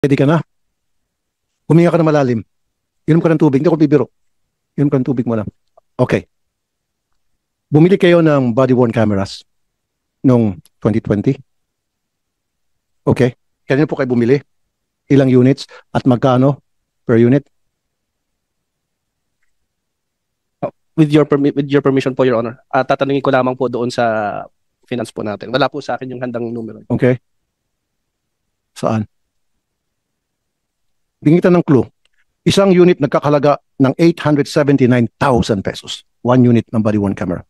Ready ka na? Huminga ka na malalim. Inom ka ng tubig. Hindi ako bibiro. Inom ka ng tubig mo na. Okay. Bumili kayo ng body-worn cameras noong 2020. Okay. Kanina po kayo bumili? Ilang units at magkano per unit? With your permission po, Your Honor. Tatanungin ko lamang po doon sa finance po natin. Wala po sa akin yung handang numero. Okay. Saan? Bingitan ng clue. Isang unit nagkakalaga ng 879,000 pesos. One unit ng body-worn camera.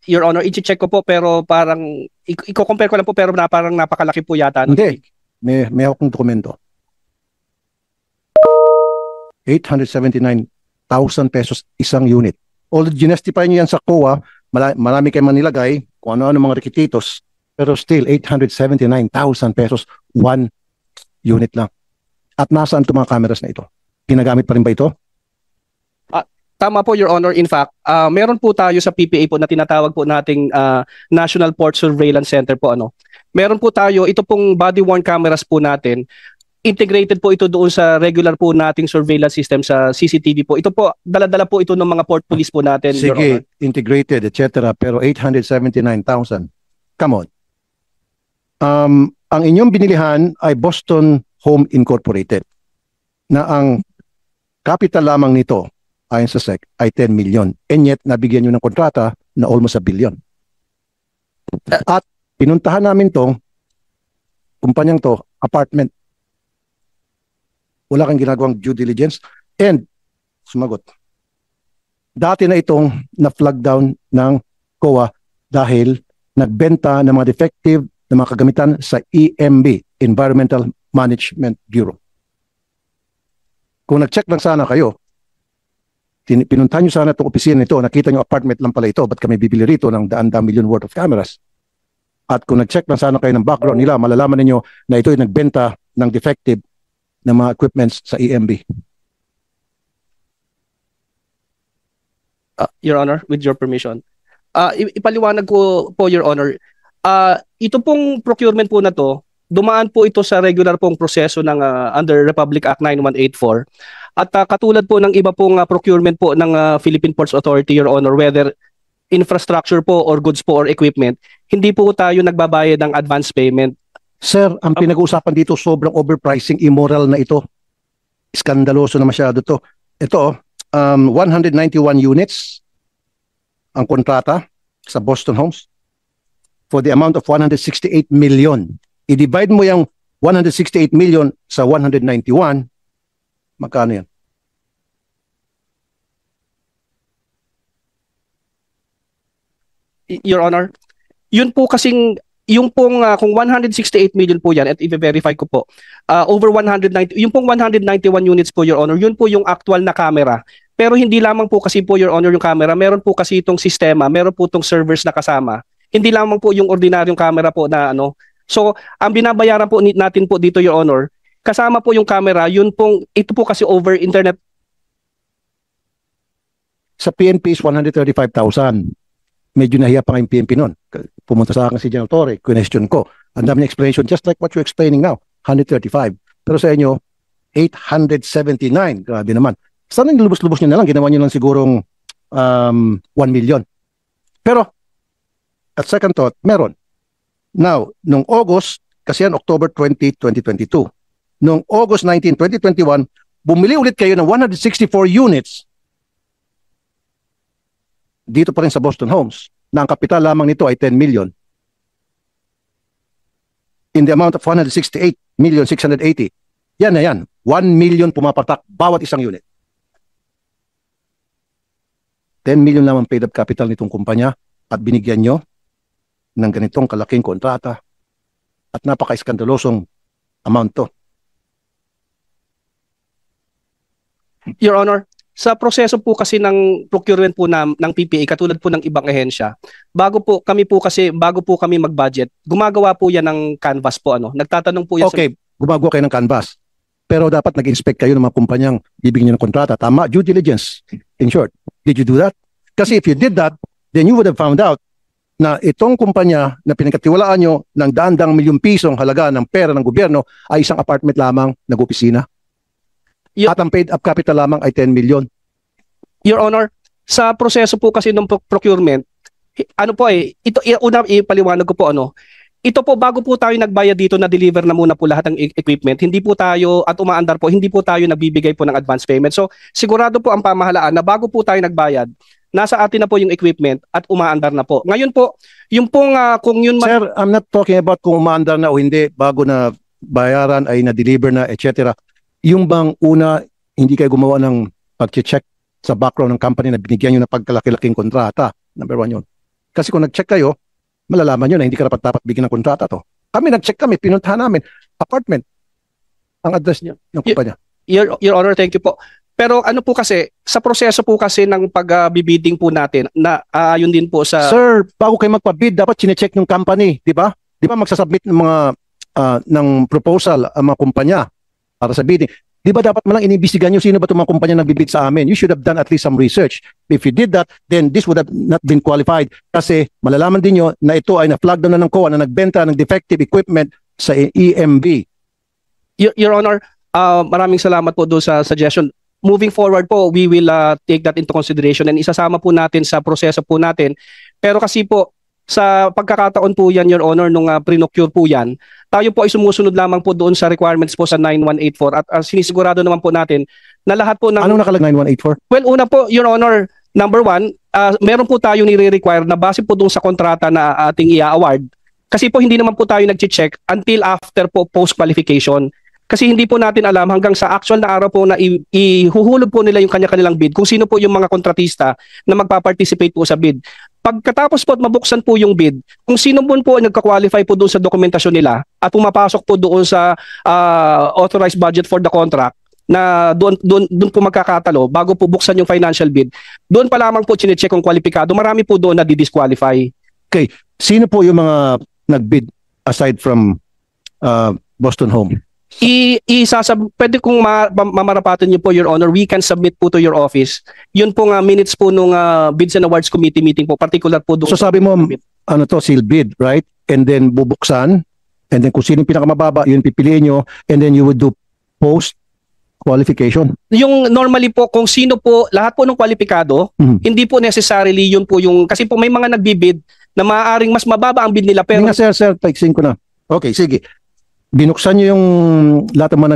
Your Honor, i-check ko po pero parang i-compare ko lang po pero parang napakalaki po yata. Hindi. May akong dokumento. 879,000 pesos isang unit. Although ginastify niyo yan sa COA, marami kayo manilagay kung ano-ano mga requisitos, pero still 879,000 pesos one unit lang. At nasaan itong mga cameras na ito? Ginagamit pa rin ba ito? Tama po, Your Honor. In fact, meron po tayo sa PPA po na tinatawag po nating National Port Surveillance Center po. Meron po tayo, ito pong body-worn cameras po natin, integrated po ito doon sa regular po nating surveillance system sa CCTV po. Ito po, dala-dala po ito ng mga port police po natin, Your Honor. Sige, integrated, etc. Pero 879,000. Come on. Ang inyong binilihan ay Boston Home Incorporated na ang capital lamang nito ayon sa SEC ay 10 million. And yet, nabigyan nyo ng kontrata na almost $1 billion. At pinuntahan namin tong kumpanyang to, apartment. Wala kang ginagawang due diligence. And, sumagot. Dati na itong na-flag down ng COA dahil nagbenta ng mga defective na mga kagamitan sa EMB, Environmental Management Bureau. Kung nag-check lang sana kayo, pinuntahan nyo sana itong opisina nito, nakita nyo apartment lang pala ito, ba't kami bibili rito ng daan-daan million worth of cameras? At kung nag-check lang sana kayo ng background nila, malalaman ninyo na ito ay nagbenta ng defective na mga equipments sa EMB. Your Honor, with your permission. Ipaliwanag ko po, Your Honor, ito pong procurement po na to, dumaan po ito sa regular pong proseso ng under Republic Act 9184. At katulad po ng iba pong procurement po ng Philippine Ports Authority, Your Honor, whether infrastructure po or goods po or equipment, hindi po tayo nagbabayad ng advance payment. Sir, ang pinag-uusapan dito sobrang overpricing, immoral na ito. Iskandaloso na masyado to. Ito, 191 units ang kontrata sa Boston Homes for the amount of 168 million. I-divide mo yung 168 million sa 191, magkano yan? Your Honor, yun po kasing, yung pong kung 168 million po yan, at i-verify ko po, over 190, yung pong 191 units po, Your Honor, yun po yung actual na camera. Pero hindi lamang po kasi po, Your Honor, yung camera, meron po kasi itong sistema, meron po itong servers na kasama. Hindi lamang po yung ordinaryong camera po na So, ang binabayaran po natin po dito, Your Honor, kasama po yung camera, yun pong, ito po kasi over internet. Sa PNP is 135,000. Medyo nahiya pa nga yung PNP nun. Pumunta sa akin si General Torre, question ko. Ang dami ng explanation, just like what you're explaining now, 135. Pero sa inyo, 879. Grabe naman. Sana yung lubos-lubos nyo na lang, ginawa nyo lang sigurong 1 million. Pero, at second thought, meron. Now, nung August, kasi yan October 20, 2022. Nung August 19, 2021, bumili ulit kayo ng 164 units dito pa rin sa Boston Homes na ang kapital lamang nito ay 10 million. In the amount of 168,680,000. Yan na yan. 1 million pumapatak bawat isang unit. 10 million lamang paid up capital nitong kumpanya at binigyan nyo ng ganitong kalaking kontrata at napaka-iskandalosong amount to. Your Honor, sa proseso po kasi ng procurement po ng PPA, katulad po ng ibang ahensya, bago po kami mag-budget, gumagawa po yan ng canvas po. Nagtatanong po yan Okay, gumagawa kayo ng canvas. Pero dapat nag-inspect kayo ng mga kumpanyang bibigyan nyo ng kontrata. Tama, due diligence. In short, did you do that? Kasi if you did that, then you would have found out na itong kumpanya na pinagkatiwalaan nyo ng daan-daang milyong pisong halaga ng pera ng gobyerno ay isang apartment lamang nag-opisina. At ang paid up capital lamang ay 10 million. Your Honor, sa proseso po kasi ng procurement, ano po ito una ipaliwanag ko po ito po bago po tayo nagbayad dito na deliver na muna po lahat ng equipment, hindi po tayo at umaandar po, hindi po tayo nagbibigay po ng advance payment. So sigurado po ang pamahalaan na bago po tayo nagbayad, nasa atin na po yung equipment at umaandar na po. Ngayon po, yung pong kung yun Sir, I'm not talking about kung umaandar na o hindi bago na bayaran ay na-deliver na, etc. Yung bang una, hindi kayo gumawa ng pag-check sa background ng company na binigyan nyo ng pagkalaki-laking kontrata. Number one yun. Kasi kung nag-check kayo, malalaman nyo na hindi ka dapat bigyan ng kontrata to. Kami nag-check kami, pinuntahan namin, apartment, ang address niya ng kumpanya. Your Honor, thank you po. Pero ano po kasi, sa proseso po kasi ng pag-bidding po natin, na yun din po sa... Sir, bago kayo magpa-bid, dapat chinecheck ng company, di ba? Di ba magsasubmit ng mga ng proposal ang mga kumpanya para sa bidding? Di ba dapat malang inimbestigahan nyo sino ba itong mga kumpanya nagbibid sa amin? You should have done at least some research. If you did that, then this would have not been qualified. Kasi malalaman din nyo na ito ay na-flag down na ng COA na nagbenta ng defective equipment sa EMB. Your Honor, maraming salamat po doon sa suggestion. Moving forward po, we will take that into consideration and isasama po natin sa proseso po natin. Pero kasi po, sa pagkakataon po yan, Your Honor, nung pre-procure po yan, tayo po ay sumusunod lamang po doon sa requirements po sa 9184 at sinisigurado naman po natin na lahat po ng... Anong nakalag 9184? Well, una po, Your Honor, number one, meron po tayo nire-require na base po doon sa kontrata na ating i-award. Kasi po hindi naman po tayo nag-check until after po post-qualification. Kasi hindi po natin alam hanggang sa actual na araw po na ihuhulog po nila yung kanya-kanilang bid kung sino po yung mga kontratista na magpa-participate po sa bid. Pagkatapos po at mabuksan po yung bid, kung sino po ay nagka-qualify po doon sa dokumentasyon nila at pumapasok po doon sa authorized budget for the contract na doon po magkakatalo bago po buksan yung financial bid, doon pa lamang po chinecheck kung kwalipikado. Marami po doon na di-disqualify. Okay. Sino po yung mga nag-bid aside from Boston Home? Pwede kong mamarapatan niyo po, Your Honor, we can submit po to your office. Yun po minutes po nung Bids and Awards Committee meeting po, particular po doon. So sabi mo, seal bid, right? And then bubuksan, and then kung sino yung pinakamababa, yun pipiliin nyo, and then you would do post-qualification. Yung normally po, kung sino po, lahat po ng kwalipikado, hindi po necessarily yun po yung, kasi po may mga nagbibid na maaaring mas mababa ang bid nila. Pero... Hindi nga, sir, paiksin ko na. Okay, sige. Binuksan nyo yung lahat ng mga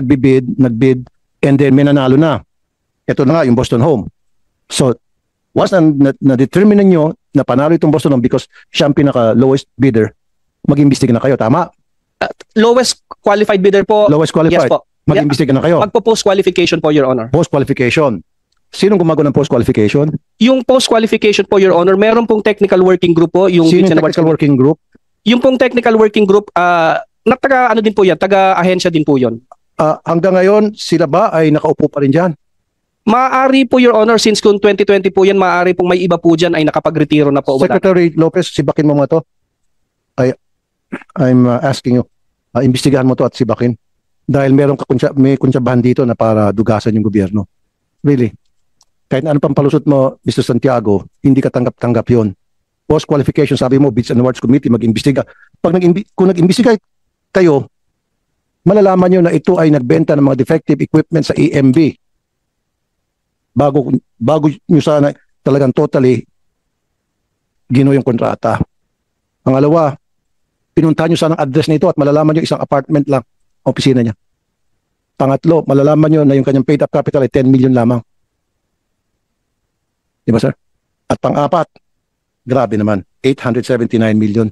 nagbid, and then may nanalo na. Ito na nga, yung Boston Home. So, once na-determine nyo na panalo itong Boston Home because siya ang pinaka-lowest bidder, mag-imbestiga na kayo, tama? Lowest qualified bidder po. Lowest qualified? Yes po. Mag-imbestiga na kayo? Magpo-post-qualification po, Your Honor. Post-qualification. Sinong gumagawa ng post-qualification? Yung post-qualification po, Your Honor, meron pong technical working group po. Yung Sino yung technical working group? Yung pong technical working group, taga din po yan, taga-ahensya din po yun. Hanggang ngayon, sila ba ay nakaupo pa rin dyan? Maaari po, Your Honor, since kung 2020 po yan, maaari pong may iba po dyan ay nakapag-retiro na po. Secretary Lopez, sibakin mo mga to. I'm asking you, imbestigahan mo to at sibakin. Dahil may kunsyabahan dito na para dugasan yung gobyerno. Really. Kahit ano pang palusot mo, Mr. Santiago, hindi ka tanggap-tanggap yun. Post-qualification, sabi mo, Bids and Awards Committee, mag-imbestiga. Kung nag-imbestiga kayo, malalaman nyo na ito ay nagbenta ng mga defective equipment sa EMB. Bago nyo sana talagang totally gino yung kontrata. Pangalawa, pinuntahan nyo sana ang address nito at malalaman nyo isang apartment lang ang opisina niya. Pangatlo, malalaman nyo na yung kanyang paid up capital ay 10 million lamang. Di ba, sir? At pang-apat, grabe naman, 879 million.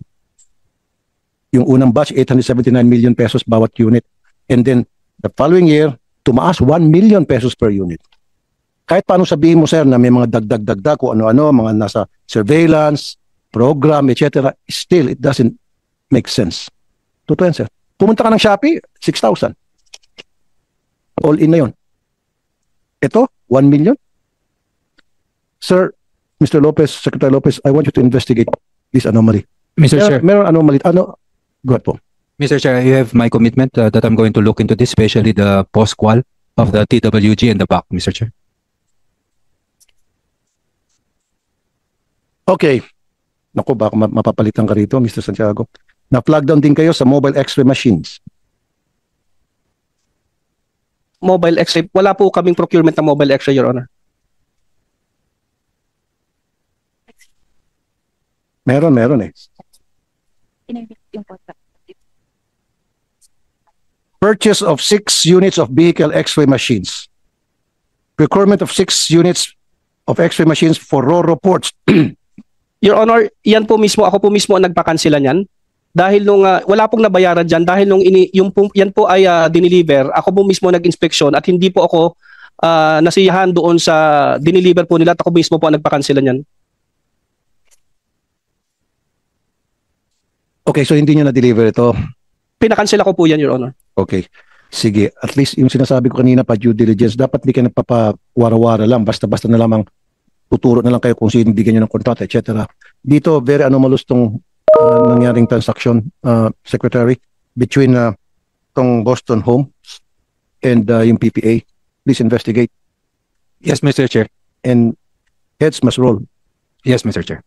Yung unang batch, 879 million pesos bawat unit. And then, the following year, tumaas 1 million pesos per unit. Kahit paano sabihin mo, sir, na may mga dagdag kung ano-ano, mga nasa surveillance, program, etc. Still, it doesn't make sense. Totoo yan, sir. Pumunta ka ng Shopee, 6,000. All in na yun. Ito, 1 million. Sir, Mr. Lopez, Secretary Lopez, I want you to investigate this anomaly. Mr. Chair. Meron anomaly. Go ahead po. Mr. Chair, you have my commitment that I'm going to look into this, especially the post-qual of the TWG and the PAC, Mr. Chair. Okay. Naku, baka mapapalitan ka rito, Mr. Santiago. Na-flag down din kayo sa mobile x-ray machines. Mobile X-ray, wala po kaming procurement ng mobile X-ray, Your Honor. Meron eh. Purchase of 6 units of vehicle x-ray machines. Procurement of 6 units of x-ray machines for RoRo ports. Your Honor, yan po mismo, ako po mismo ang nagpakansela niyan. Dahil nung wala pong nabayaran diyan dahil nung yan po ay dineliver, ako po mismo nag-inspeksyon at hindi po ako nasiyahan doon sa dineliver po nila at ako mismo po ang nagpakansela niyan. Okay, so hindi nyo na-deliver ito. Pinakansela ko po yan, Your Honor. Okay. Sige, at least yung sinasabi ko kanina pa due diligence, dapat di ka nagpapawara-wara lang, basta-basta na lamang tuturo na lang kayo kung sino bigyan nyo ng kontrata, etc. Dito, very anomalous tong nangyaring transaction, Secretary, between tong Boston Homes and yung PPA. Please investigate Yes, Mr. Chair. and heads must roll. Yes, Mr. Chair.